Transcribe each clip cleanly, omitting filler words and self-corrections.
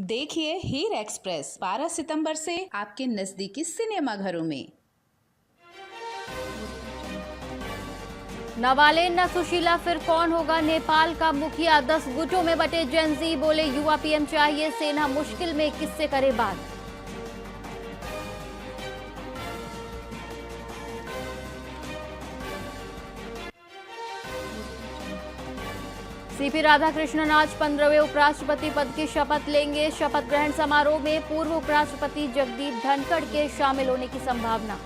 देखिए हीर एक्सप्रेस 12 सितंबर से आपके नजदीकी सिनेमा घरों में। न बालेन न सुशीला फिर कौन होगा नेपाल का मुखिया। 10 गुटों में बटे जेनजी बोले युवा पीएम चाहिए, सेना मुश्किल में किससे करे बात। सीपी राधाकृष्णन आज 15वें उपराष्ट्रपति पद की शपथ लेंगे। शपथ ग्रहण समारोह में पूर्व उपराष्ट्रपति जगदीप धनखड़ के शामिल होने की संभावना।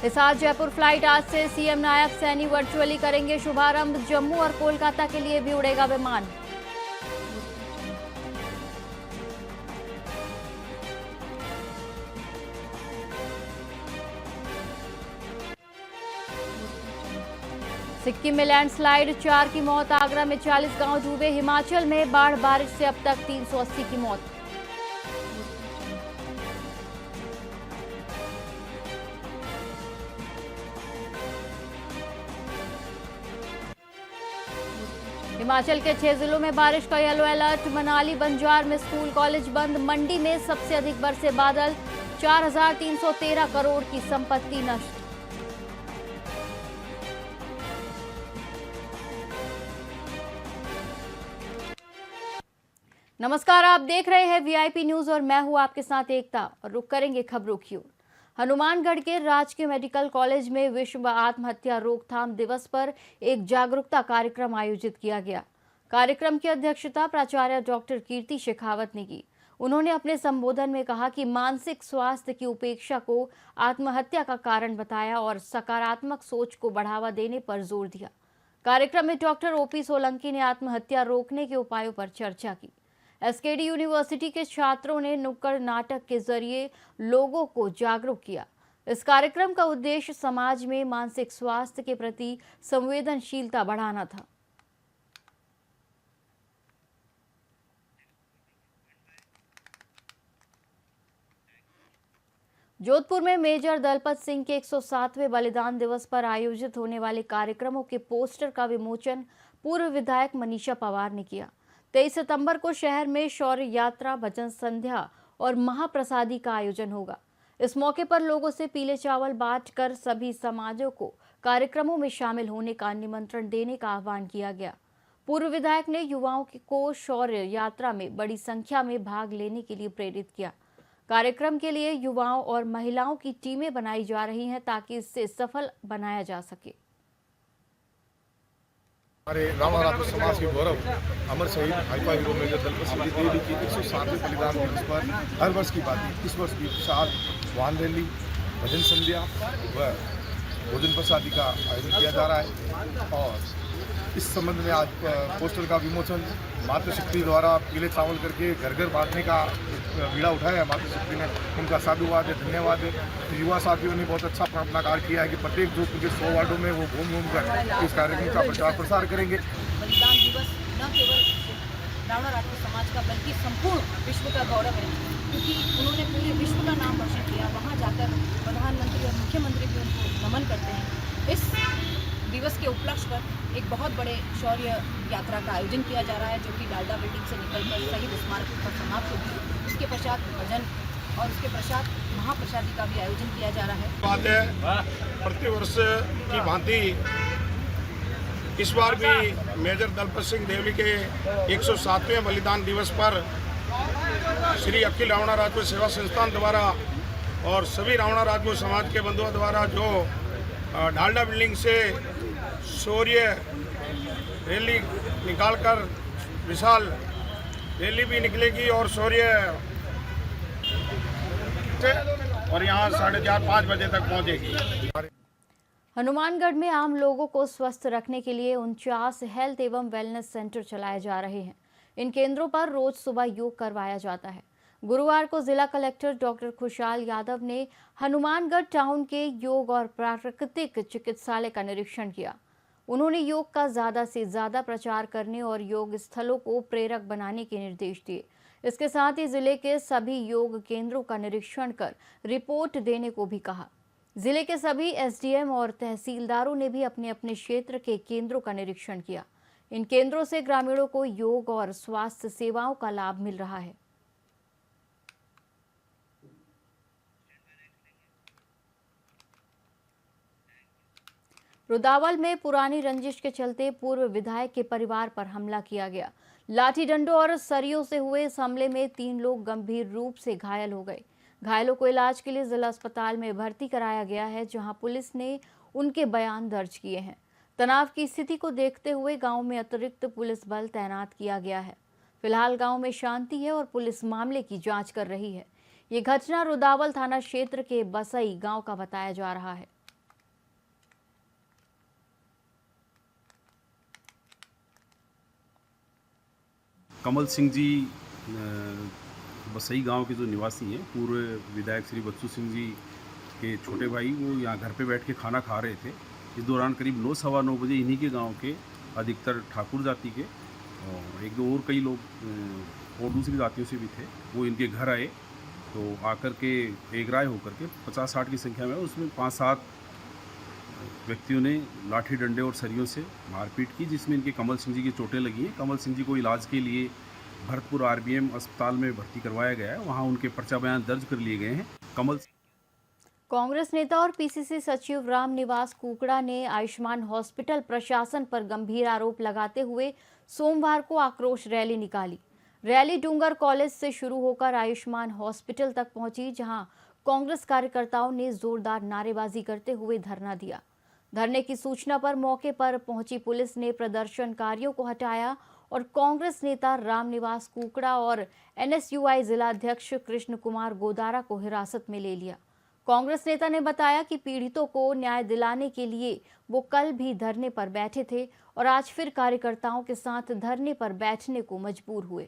हिसार जयपुर फ्लाइट आज से सीएम नायब सैनी वर्चुअली करेंगे शुभारंभ। जम्मू और कोलकाता के लिए भी उड़ेगा विमान। सिक्किम में लैंडस्लाइड, 4 की मौत। आगरा में 40 गांव डूबे। हिमाचल में बाढ़ बारिश से अब तक 380 की मौत। हिमाचल के 6 जिलों में बारिश का येलो अलर्ट। मनाली बंजार में स्कूल कॉलेज बंद। मंडी में सबसे अधिक बरसे बादल। 4,313 करोड़ की संपत्ति नष्ट। नमस्कार, आप देख रहे हैं वीआईपी न्यूज और मैं हूं आपके साथ एकता। और रुक करेंगे खबरों की ओर। हनुमानगढ़ के राजकीय मेडिकल कॉलेज में विश्व आत्महत्या रोकथाम दिवस पर एक जागरूकता कार्यक्रम आयोजित किया गया। कार्यक्रम की अध्यक्षता प्राचार्य डॉक्टर कीर्ति शेखावत ने की। उन्होंने अपने संबोधन में कहा कि मानसिक स्वास्थ्य की उपेक्षा को आत्महत्या का कारण बताया और सकारात्मक सोच को बढ़ावा देने पर जोर दिया। कार्यक्रम में डॉक्टर ओपी सोलंकी ने आत्महत्या रोकने के उपायों पर चर्चा की। एसकेडी यूनिवर्सिटी के छात्रों ने नुक्कड़ नाटक के जरिए लोगों को जागरूक किया। इस कार्यक्रम का उद्देश्य समाज में मानसिक स्वास्थ्य के प्रति संवेदनशीलता बढ़ाना था। जोधपुर में मेजर दलपत सिंह के 107वें बलिदान दिवस पर आयोजित होने वाले कार्यक्रमों के पोस्टर का विमोचन पूर्व विधायक मनीषा पवार ने किया। 23 सितंबर को शहर में शौर्य यात्रा, भजन संध्या और महाप्रसादी का आयोजन होगा। इस मौके पर लोगों से पीले चावल बांटकर सभी समाजों को कार्यक्रमों में शामिल होने का निमंत्रण देने का आह्वान किया गया। पूर्व विधायक ने युवाओं को शौर्य यात्रा में बड़ी संख्या में भाग लेने के लिए प्रेरित किया। कार्यक्रम के लिए युवाओं और महिलाओं की टीमें बनाई जा रही हैं ताकि इसे सफल बनाया जा सके। हमारे राणा राठौर समाज के गौरव अमर शहीद भाजपा हीरो मेजर दलपत सिंह देवी की 107वें बलिदान दिवस पर हर वर्ष की बात इस वर्ष भी विशाल वाहन रैली, भजन संध्या व भोजन प्रसादी का आयोजन किया जा रहा है। और इस संबंध में आज पोस्टर का विमोचन मातृशक्ति द्वारा पीले चावल करके घर घर बांटने का बीड़ा उठाया है। मातृशक्ति ने उनका साधुवाद है, धन्यवाद है। युवा साथियों ने बहुत अच्छा अपना कार्य किया है कि प्रत्येक जो उनके 100 वार्डों में वो घूम कर इस कार्यक्रम का प्रचार प्रसार करेंगे। बलिदान दिवस न केवल राणा राठौर समाज का बल्कि संपूर्ण विश्व का गौरव है, क्योंकि उन्होंने पूरे विश्व का नाम रोशन किया। वहाँ जाकर प्रधानमंत्री और मुख्यमंत्री भी उनको नमन करते हैं। इस दिवस के उपलक्ष्य पर एक बहुत बड़े शौर्य यात्रा का आयोजन किया जा रहा है, जो कि डालडा बिल्डिंग से निकलकर शहीद स्मारक पर समाप्त होगी। उसके पश्चात भजन और उसके पश्चात महाप्रसादी का भी आयोजन किया जा रहा है। बात है प्रतिवर्ष की भांति इस बार भी मेजर दलपत सिंह देवली के 107वें बलिदान दिवस पर श्री अखिल रावणा राजपूत सेवा संस्थान द्वारा और सभी रावणा राजपूत समाज के बंधुओं द्वारा जो डालडा बिल्डिंग से शौर्य रैली निकालकर विशाल रैली भी निकलेगी और शौर्य और यहाँ 4:30-5 बजे तक पहुँचेगी। हनुमानगढ़ में आम लोगों को स्वस्थ रखने के लिए 49 हेल्थ एवं वेलनेस सेंटर चलाए जा रहे हैं। इन केंद्रों पर रोज सुबह योग करवाया जाता है। गुरुवार को जिला कलेक्टर डॉक्टर खुशहाल यादव ने हनुमानगढ़ टाउन के योग और प्राकृतिक चिकित्सालय का निरीक्षण किया। उन्होंने योग का ज्यादा से ज्यादा प्रचार करने और योग स्थलों को प्रेरक बनाने के निर्देश दिए। इसके साथ ही जिले के सभी योग केंद्रों का निरीक्षण कर रिपोर्ट देने को भी कहा। जिले के सभी एसडीएम और तहसीलदारों ने भी अपने अपने क्षेत्र के केंद्रों का निरीक्षण किया। इन केंद्रों से ग्रामीणों को योग और स्वास्थ्य सेवाओं का लाभ मिल रहा है। रुदावल में पुरानी रंजिश के चलते पूर्व विधायक के परिवार पर हमला किया गया। लाठी डंडों और सरियों से हुए इस हमले में 3 लोग गंभीर रूप से घायल हो गए। घायलों को इलाज के लिए जिला अस्पताल में भर्ती कराया गया है, जहां पुलिस ने उनके बयान दर्ज किए हैं। तनाव की स्थिति को देखते हुए गांव में अतिरिक्त पुलिस बल तैनात किया गया है। फिलहाल गांव में शांति है और पुलिस मामले की जांच कर रही है। ये घटना रुदावल थाना क्षेत्र के बसई गांव का बताया जा रहा है। कमल सिंह जी बसई गांव के जो निवासी हैं, पूर्व विधायक श्री बच्चू सिंह जी के छोटे भाई, वो यहाँ घर पे बैठ के खाना खा रहे थे। इस दौरान करीब 9 सवा 9 बजे इन्हीं के गांव के अधिकतर ठाकुर जाति के और एक दो और कई लोग और दूसरी जातियों से भी थे, वो इनके घर आए। तो आकर के एक राय होकर के 50-60 की संख्या में उसमें 5-7 व्यक्तियों ने लाठी डंडे और सरियों से मारपीट की, जिसमें इनके कमल सिंह जी की चोटें लगी हैं। कमल सिंह जी को इलाज के लिए भरतपुर आरबीएम अस्पताल में भर्ती करवाया गया है। वहां उनके पर्चा बयान दर्ज कर लिए गए हैं। कांग्रेस नेता और पीसीसी सचिव रामनिवास कुकड़ा ने आयुष्मान हॉस्पिटल प्रशासन पर गंभीर आरोप लगाते हुए सोमवार को आक्रोश रैली निकाली। रैली डूंगर कॉलेज से शुरू होकर आयुष्मान हॉस्पिटल तक पहुंची, जहां कांग्रेस कार्यकर्ताओं ने जोरदार नारेबाजी करते हुए धरना दिया। धरने की सूचना पर मौके पर पहुंची पुलिस ने प्रदर्शनकारियों को हटाया और कांग्रेस नेता रामनिवास कुकड़ा और एनएसयूआई जिलाध्यक्ष कृष्ण कुमार गोदारा को हिरासत में ले लिया। कांग्रेस नेता ने बताया कि पीड़ितों को न्याय दिलाने के लिए वो कल भी धरने पर बैठे थे और आज फिर कार्यकर्ताओं के साथ धरने पर बैठने को मजबूर हुए।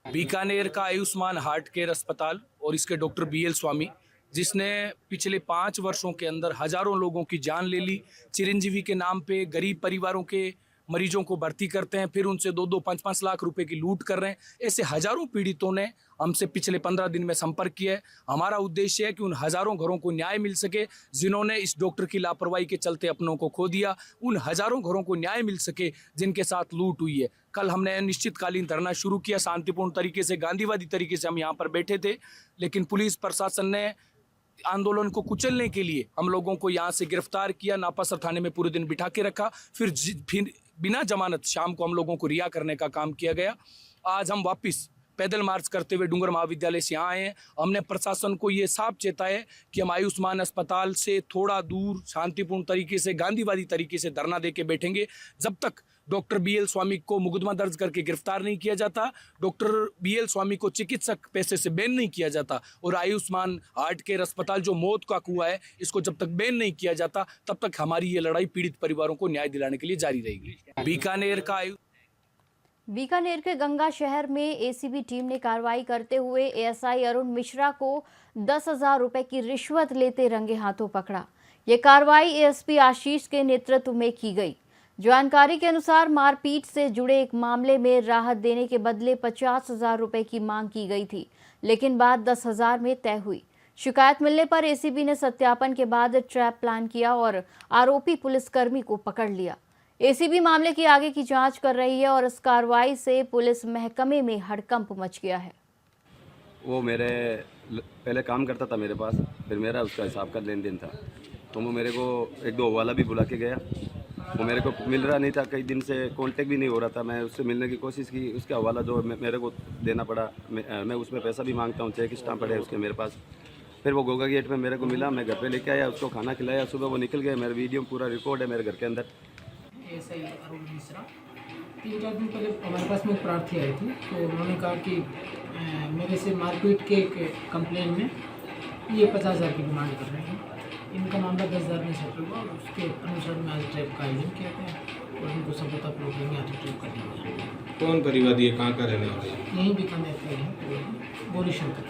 बीकानेर का आयुष्मान हार्ट केयर अस्पताल और इसके डॉक्टर बीएल स्वामी, जिसने पिछले 5 वर्षों के अंदर हजारों लोगों की जान ले ली, चिरंजीवी के नाम पे गरीब परिवारों के मरीजों को भर्ती करते हैं, फिर उनसे 2-2, 5-5 लाख रुपए की लूट कर रहे हैं। ऐसे हजारों पीड़ितों ने हमसे पिछले 15 दिन में संपर्क किया है। हमारा उद्देश्य है कि उन हजारों घरों को न्याय मिल सके, जिन्होंने इस डॉक्टर की लापरवाही के चलते अपनों को खो दिया। उन हजारों घरों को न्याय मिल सके जिनके साथ लूट हुई है। कल हमने अनिश्चितकालीन धरना शुरू किया, शांतिपूर्ण तरीके से, गांधीवादी तरीके से हम यहाँ पर बैठे थे, लेकिन पुलिस प्रशासन ने आंदोलन को कुचलने के लिए हम लोगों को यहाँ से गिरफ्तार किया, नापासर थाने में पूरे दिन बिठा के रखा, फिर बिना जमानत शाम को हम लोगों को रिहा करने का काम किया गया। आज हम वापस पैदल मार्च करते हुए डूंगर महाविद्यालय से यहाँ आए हैं। हमने प्रशासन को ये साफ चेताया कि हम आयुष्मान अस्पताल से थोड़ा दूर शांतिपूर्ण तरीके से, गांधीवादी तरीके से धरना दे के बैठेंगे जब तक डॉक्टर बीएल स्वामी को मुकदमा दर्ज करके गिरफ्तार नहीं किया जाता, डॉक्टर बीएल स्वामी को चिकित्सक पैसे से बैन नहीं किया जाता, और आयुष्मान हार्ट केयर अस्पताल जो मौत का कुआं है, इसको जब तक बैन नहीं किया जाता तब तक हमारी ये लड़ाई पीड़ित परिवारों को न्याय दिलाने के लिए जारी रहेगी। बीकानेर के गंगा शहर में एसीबी टीम ने कार्रवाई करते हुए एएसआई अरुण मिश्रा को 10,000 रुपए की रिश्वत लेते रंगे हाथों पकड़ा। ये कार्रवाई एएसपी आशीष के नेतृत्व में की गई। जानकारी के अनुसार मारपीट से जुड़े एक मामले में राहत देने के बदले 50,000 रुपए की मांग की गई थी, लेकिन बात 10,000 में तय हुई। शिकायत मिलने पर एसीबी ने सत्यापन के बाद ट्रैप प्लान किया और आरोपी पुलिसकर्मी को पकड़ लिया। एसीबी मामले की आगे की जांच कर रही है और इस कार्रवाई से पुलिस महकमे में हड़कंप मच गया है। वो मेरे पहले काम करता था मेरे पास, फिर मेरा उसका हिसाब का लेन देन था, तो वो मेरे को 1-2 हवाला भी बुला के गया। वो मेरे को मिल रहा नहीं था, कई दिन से कांटेक्ट भी नहीं हो रहा था। मैं उससे मिलने की कोशिश की, उसका हवाला जो मेरे को देना पड़ा, मैं उसमें पैसा भी मांगता हूँ, चेक स्टाम्प पड़े उसके मेरे पास। फिर वो गोगा गेट में मेरे को मिला, मैं घर पे लेके आया, उसको खाना खिलाया, सुबह वो निकल गया। मेरा वीडियो पूरा रिकॉर्ड है मेरे घर के अंदर। एएसआई अरुण मिश्रा 3-4 दिन पहले हमारे पास में एक प्रार्थी आई थी, तो उन्होंने कहा कि मेरे से मारपीट के कंप्लेन में ये 50,000 की डिमांड कर रहे हैं। इनका मामला 10,000 में सेटल हुआ और उसके अनुसार में आज ट्रैप का आयोजन किया गया और उनको सफलतापूर्वक में आज ट्रैप कर दिया गया। कौन परिवादी है, कहाँ का रहने वाले हैं? यहीं बीकानेर के हैं, गौरी शंकर।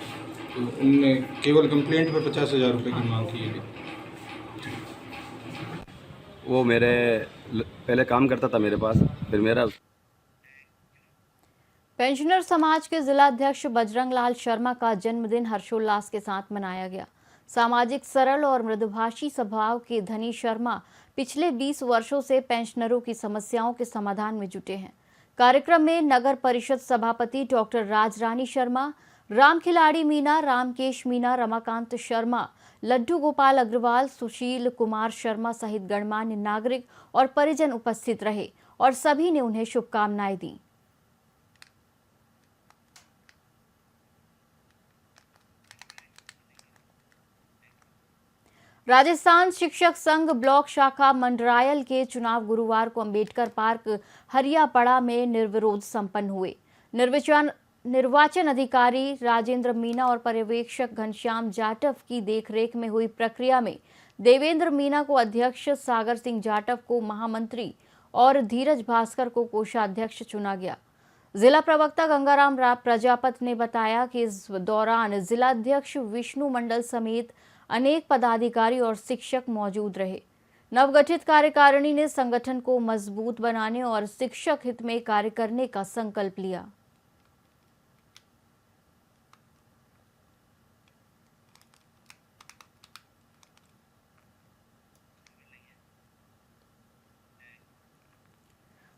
तो उनने केवल कंप्लेंट पर 50,000 रुपये की मांग की है। वो मेरे पहले काम करता था मेरे पास, फिर मेरा पेंशनर समाज के जिलाध्यक्ष बजरंग लाल शर्मा का जन्मदिन हर्षोल्लास के साथ मनाया गया। सामाजिक, सरल और मृदुभाषी स्वभाव के धनी शर्मा पिछले 20 वर्षों से पेंशनरों की समस्याओं के समाधान में जुटे हैं। कार्यक्रम में नगर परिषद सभापति डॉक्टर राजरानी शर्मा, राम खिलाड़ी मीना, रामकेश मीना, रमाकांत शर्मा, लड्डू गोपाल अग्रवाल, सुशील कुमार शर्मा सहित गणमान्य नागरिक और परिजन उपस्थित रहे और सभी ने उन्हें शुभकामनाएं दी। राजस्थान शिक्षक संघ ब्लॉक शाखा मंडरायल के चुनाव गुरुवार को अंबेडकर पार्क हरियापड़ा में निर्विरोध संपन्न हुए। निर्वाचन अधिकारी राजेंद्र मीना और पर्यवेक्षक घनश्याम जाटव की देखरेख में हुई प्रक्रिया में देवेंद्र मीना को अध्यक्ष, सागर सिंह जाटव को महामंत्री और धीरज भास्कर को कोषाध्यक्ष चुना गया। जिला प्रवक्ता गंगाराम प्रजापत ने बताया कि इस दौरान जिलाध्यक्ष विष्णु मंडल समेत अनेक पदाधिकारी और शिक्षक मौजूद रहे। नवगठित कार्यकारिणी ने संगठन को मजबूत बनाने और शिक्षक हित में कार्य करने का संकल्प लिया।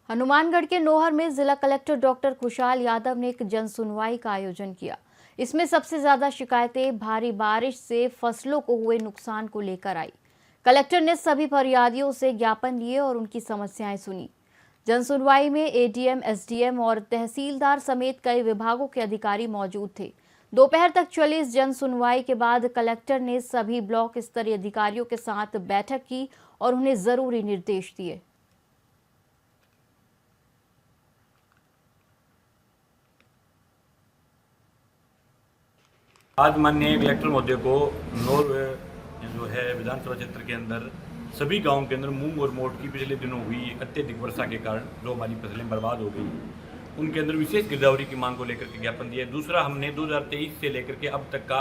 हनुमानगढ़ के नोहर में जिला कलेक्टर डॉक्टर खुशहाल यादव ने एक जन सुनवाई का आयोजन किया। इसमें सबसे ज्यादा शिकायतें भारी बारिश से फसलों को हुए नुकसान को लेकर आई। कलेक्टर ने सभी फरियादियों से ज्ञापन लिए और उनकी समस्याएं सुनी। जन सुनवाई में एडीएम, एसडीएम और तहसीलदार समेत कई विभागों के अधिकारी मौजूद थे। दोपहर तक चली इस जन सुनवाई के बाद कलेक्टर ने सभी ब्लॉक स्तरीय अधिकारियों के साथ बैठक की और उन्हें जरूरी निर्देश दिए। आज माननीय कलेक्टर महोदय को नोर जो है विधानसभा क्षेत्र के अंदर सभी गांवों के अंदर मूंग और मोट की पिछले दिनों हुई अत्यधिक वर्षा के कारण जो हमारी फसलें बर्बाद हो गई, उनके अंदर विशेष गिरदावरी की मांग को लेकर के ज्ञापन दिया। दूसरा, हमने 2023 से लेकर के अब तक का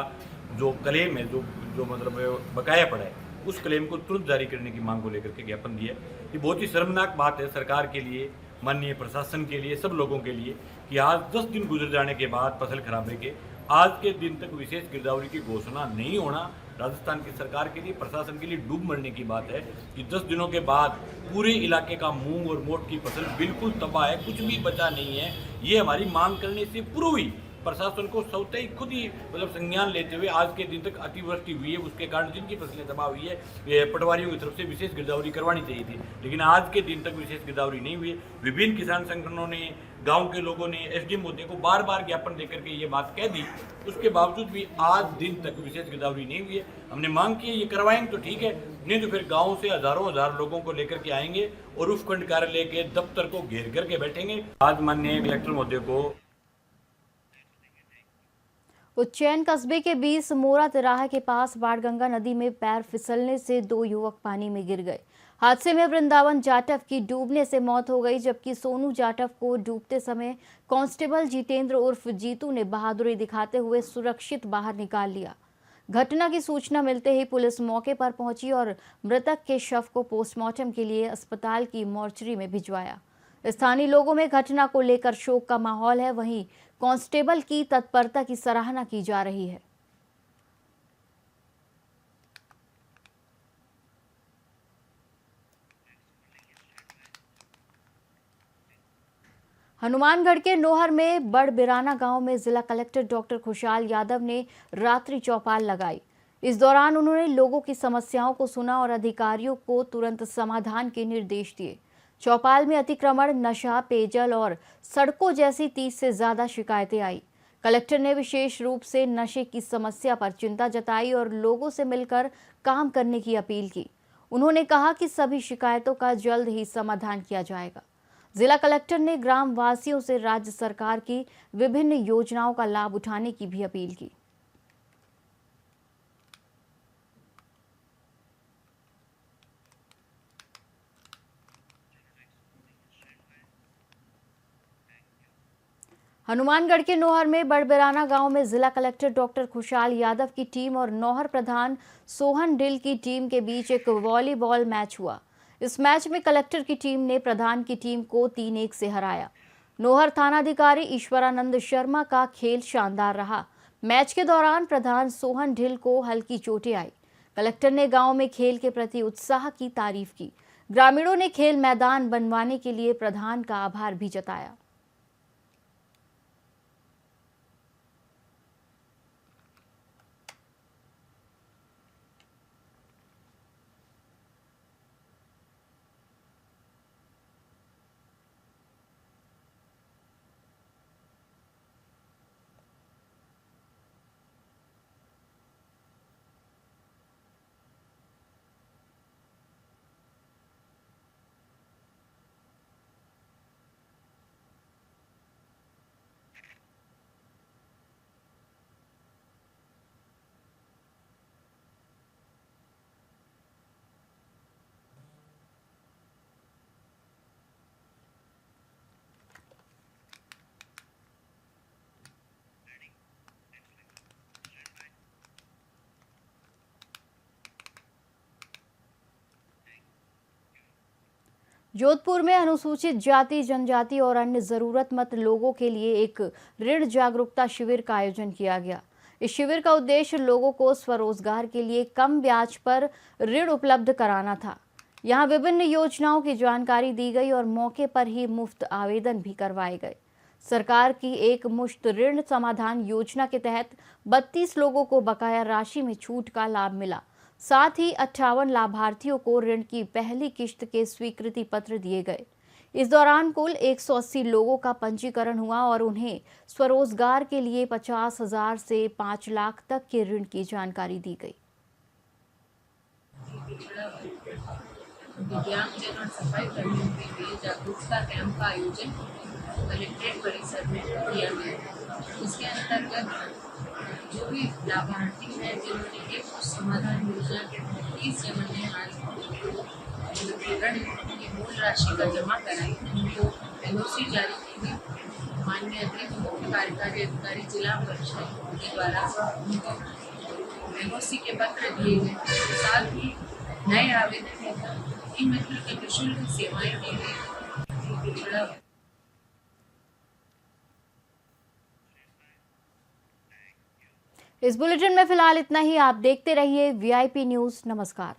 जो क्लेम है, जो मतलब बकाया पड़ा है, उस क्लेम को तुरंत जारी करने की मांग को लेकर के ज्ञापन दिया। ये बहुत ही शर्मनाक बात है सरकार के लिए, माननीय प्रशासन के लिए, सब लोगों के लिए कि आज 10 दिन गुजर जाने के बाद फसल खराबे के आज के दिन तक विशेष गिरदावरी की घोषणा नहीं होना राजस्थान की सरकार के लिए, प्रशासन के लिए डूब मरने की बात है कि 10 दिनों के बाद पूरे इलाके का मूंग और मोट की फसल बिल्कुल तबाह है, कुछ भी बचा नहीं है। ये हमारी मांग करने से पूर्व ही प्रशासन को स्वतः ही खुद ही मतलब संज्ञान लेते हुए आज के दिन तक अतिवृष्टि हुई है, उसके कारण जिनकी फसलें तबाह हुई है, पटवारियों की तरफ से विशेष गिरदावरी करवानी चाहिए थी, लेकिन आज के दिन तक विशेष गिरदावरी नहीं हुई है। विभिन्न किसान संगठनों ने, गांव के लोगों ने एसडीएम महोदय को बार बार ज्ञापन देकर के ये बात कह दी, उसके बावजूद भी आज दिन तक विशेष गिरदावरी नहीं हुई है। हमने मांग की है ये करवाएंगे तो ठीक है, नहीं तो फिर गाँव से हजारों हजार लोगों को लेकर के आएंगे और उपखंड कार्यालय के दफ्तर को घेर करके बैठेंगे। आज माननीय कलेक्टर महोदय को उज्जैन कस्बे के 20 मोरा तिराहा के पास बाणगंगा नदी में पैर फिसलने से 2 युवक पानी में गिर गए। हादसे में वृंदावन जाटव की डूबने से मौत हो गई, जबकि सोनू जाटव को डूबते समय कांस्टेबल जितेंद्र उर्फ जीतू ने बहादुरी दिखाते हुए सुरक्षित बाहर निकाल लिया। घटना की सूचना मिलते ही पुलिस मौके पर पहुंची और मृतक के शव को पोस्टमार्टम के लिए अस्पताल की मोर्चरी में भिजवाया। स्थानीय लोगों में घटना को लेकर शोक का माहौल है, वहीं कांस्टेबल की तत्परता की सराहना की जा रही है। हनुमानगढ़ के नोहर में बड़बिराना गांव में जिला कलेक्टर डॉक्टर खुशहाल यादव ने रात्रि चौपाल लगाई। इस दौरान उन्होंने लोगों की समस्याओं को सुना और अधिकारियों को तुरंत समाधान के निर्देश दिए। चौपाल में अतिक्रमण, नशा, पेयजल और सड़कों जैसी 30 से ज्यादा शिकायतें आई। कलेक्टर ने विशेष रूप से नशे की समस्या पर चिंता जताई और लोगों से मिलकर काम करने की अपील की। उन्होंने कहा कि सभी शिकायतों का जल्द ही समाधान किया जाएगा। जिला कलेक्टर ने ग्राम वासियों से राज्य सरकार की विभिन्न योजनाओं का लाभ उठाने की भी अपील की। हनुमानगढ़ के नोहर में बड़बिराना गांव में जिला कलेक्टर डॉक्टर खुशहाल यादव की टीम और नौहर प्रधान सोहन डिल की टीम के बीच एक वॉलीबॉल मैच हुआ। इस मैच में कलेक्टर की टीम ने प्रधान की टीम को 3-1 से हराया। नोहर थानाधिकारी ईश्वरानंद शर्मा का खेल शानदार रहा। मैच के दौरान प्रधान सोहन ढिल को हल्की चोटें आई। कलेक्टर ने गांव में खेल के प्रति उत्साह की तारीफ की। ग्रामीणों ने खेल मैदान बनवाने के लिए प्रधान का आभार भी जताया। जोधपुर में अनुसूचित जाति, जनजाति और अन्य जरूरतमंद लोगों के लिए एक ऋण जागरूकता शिविर का आयोजन किया गया। इस शिविर का उद्देश्य लोगों को स्वरोजगार के लिए कम ब्याज पर ऋण उपलब्ध कराना था। यहां विभिन्न योजनाओं की जानकारी दी गई और मौके पर ही मुफ्त आवेदन भी करवाए गए। सरकार की एक मुश्त ऋण समाधान योजना के तहत 32 लोगों को बकाया राशि में छूट का लाभ मिला। साथ ही 58 लाभार्थियों को ऋण की पहली किश्त के स्वीकृति पत्र दिए गए। इस दौरान कुल 180 लोगों का पंजीकरण हुआ और उन्हें स्वरोजगार के लिए 50,000 से 5 लाख तक के ऋण की जानकारी दी गई। दिव्यांगजन और सफाई कर्मियों के लिए जागरूकता कैंप का आयोजन कलेक्ट्रेट परिसर में किया गया। इसके अंतर्गत जो भी लाभार्थी हैं जिन्होंने एक समाधान योजना के 30 जमा ऋण की मूल राशि का जमा कराई, उनको एनओसी जारी की गई। माननीय अतिरिक्त मुख्य कार्यकारी अधिकारी जिला परिषद के द्वारा उनको एनओसी के पत्र दिए गए। साथ ही नए आवेदन ई मित्र की निःशुल्क सेवाएं दी गई। इस बुलेटिन में फिलहाल इतना ही। आप देखते रहिए वीआईपी न्यूज़। नमस्कार।